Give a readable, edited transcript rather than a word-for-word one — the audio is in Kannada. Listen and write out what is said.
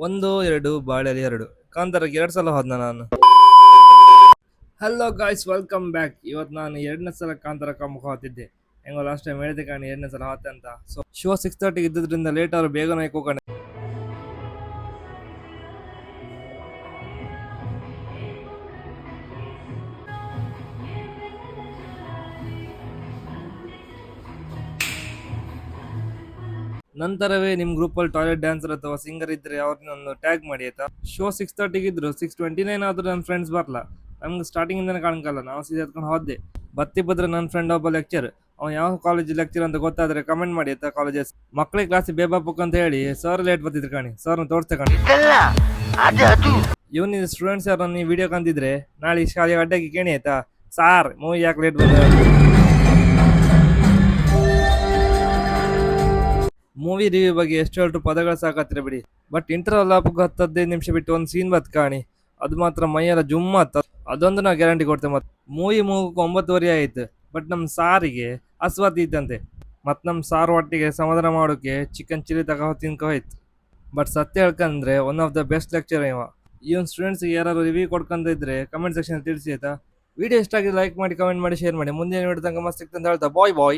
ಒಂದು ಎರಡು ಬಾಳೆಲಿ ಎರಡು ಕಾಂತಾರಕ್ಕೆ 2 ಸಲ ಹೋದ್ನ ನಾನು. Hello guys, welcome back. ಇವತ್ತು ನಾನು 2ನೇ ಸಲ ಕಾಂತಾರ ಕಮ್ಮಕ್ಕೆ ಹೋಗ್ತಿದ್ದೆ. ಹೆಂಗೋ ಲಾಸ್ಟ್ ಟೈಮ್ ಹೇಳಿದೆ ಕಾಣಿ 2ನೇ ಸಲ ಹೋಗ್ತೆ ಅಂತ. ಸೊ ಶೋ 6:30 ಇದ್ದದ್ರಿಂದ ಲೇಟ್ ಆದ್ರೂ ಬೇಗನೆ ಹೋಗೋಣ. ನಂತರವೇ ನಿಮ್ಮ ಗ್ರೂಪಲ್ಲಿ ಟಾಯ್ಲೆಟ್ ಡ್ಯಾನ್ಸರ್ ಅಥವಾ ಸಿಂಗರ್ ಇದ್ರೆ ಅವ್ರನ್ನೊಂದು ಟ್ಯಾಗ್ ಮಾಡಿ ಆಯ್ತಾ. ಶೋ 6:30 ಇದ್ರು 6:29 ಆದ್ರೂ ನನ್ನ ಫ್ರೆಂಡ್ಸ್ ಬರಲ್ಲ. ನಮ್ಗೆ ಸ್ಟಾರ್ಟಿಂಗ್ ಇಂದನೇ ಕಾಣಕಲ್ಲ. ನಾವು ಸೀದಾ ಎತ್ಕೊಂಡು ಹೋದೆ. ಬತ್ತಿ ಬದ್ರೆ ನನ್ನ ಫ್ರೆಂಡ್ ಒಬ್ಬ ಲೆಕ್ಚರ್, ಅವ್ನು ಯಾವ ಕಾಲೇಜ್ ಲೆಕ್ಚರ್ ಅಂತ ಗೊತ್ತಾದ್ರೆ ಕಮೆಂಟ್ ಮಾಡಿ ಆಯ್ತಾ. ಕಾಲೇಜಸ್ ಮಕ್ಕಳಿಗೆ ಕ್ಲಾಸಿಗೆ ಬೇಬಾಪಕ್ ಅಂತ ಹೇಳಿ ಸರ್ ಲೇಟ್ ಬರ್ತಿದ್ರು ಕಾಣಿ. ಸರ್ನ ತೋರಿಸ್ತೆ ಕಾಣಿ. ಇವನಿನ ಸ್ಟೂಡೆಂಟ್ಸ್ ಯಾರು ನೀವು ವಿಡಿಯೋ ಕಂದಿದ್ರೆ ನಾಳೆ ಶಾಲೆಗೆ ಅಡ್ಡಾಗಿ ಕೇಳಿ ಆಯ್ತಾ. ಸಾರ್ ಮೂವಿ ಯಾಕೆ ಲೇಟ್ ಬಂದ. ಮೂವಿ ರಿವ್ಯೂ ಬಗ್ಗೆ ಎಷ್ಟು ಹೇಳ್ರು ಪದಗಳು ಸಾಕತ್ತಿರ ಬಿಡಿ. ಬಟ್ ಇಂಟರ್ವಲ್ ಆಪಕ್ಕೆ 10-15 ನಿಮಿಷ ಬಿಟ್ಟು ಒಂದು ಸೀನ್ ಬತ್ ಕಾಣಿ, ಅದು ಮಾತ್ರ ಮೈಯೆಲ್ಲ ಜುಮ್ಮ ಆತ. ಅದೊಂದು ನಾ ಗ್ಯಾರಂಟಿ ಕೊಡ್ತೇವೆ. ಮತ್ತೆ ಮೂವಿ ಮುಗಕ್ಕೆ 9:30 ಆಯ್ತು. ಬಟ್ ನಮ್ಮ ಸಾರಿಗೆ ಹಸ್ವತ್ ಇದ್ದಂತೆ. ಮತ್ತು ನಮ್ಮ ಸಾರು ಒಟ್ಟಿಗೆ ಸಮಾಧಾನ ಮಾಡೋಕೆ ಚಿಕನ್ ಚಿಲ್ಲಿ ತಗೋ ತಿನ್ಕೋ ಹೋಯ್ತು. ಬಟ್ ಸತ್ಯ ಹೇಳ್ಕಂದ್ರೆ one of the best lecture ಇವ. ಇವನ್ ಸ್ಟೂಡೆಂಟ್ಸ್ಗೆ ಯಾರು ರಿವ್ಯೂ ಕೊಡ್ಕೊಂತ ಇದ್ರೆ ಕಮೆಂಟ್ ಸೆಕ್ಷನ್ ತಿಳಿಸಿ ಆಯ್ತಾ. ವಿಡಿಯೋ ಇಷ್ಟ ಆಗಿ ಲೈಕ್ ಮಾಡಿ, ಕಮೆಂಟ್ ಮಾಡಿ, ಶೇರ್ ಮಾಡಿ. ಮುಂದಿನ ವಿಡಿಯೋ ತನಕ ಮಸ್ತ್ ಸಿಗ್ತಂತ ಹೇಳ್ತಾ ಬಾಯ್ ಬಾಯ್.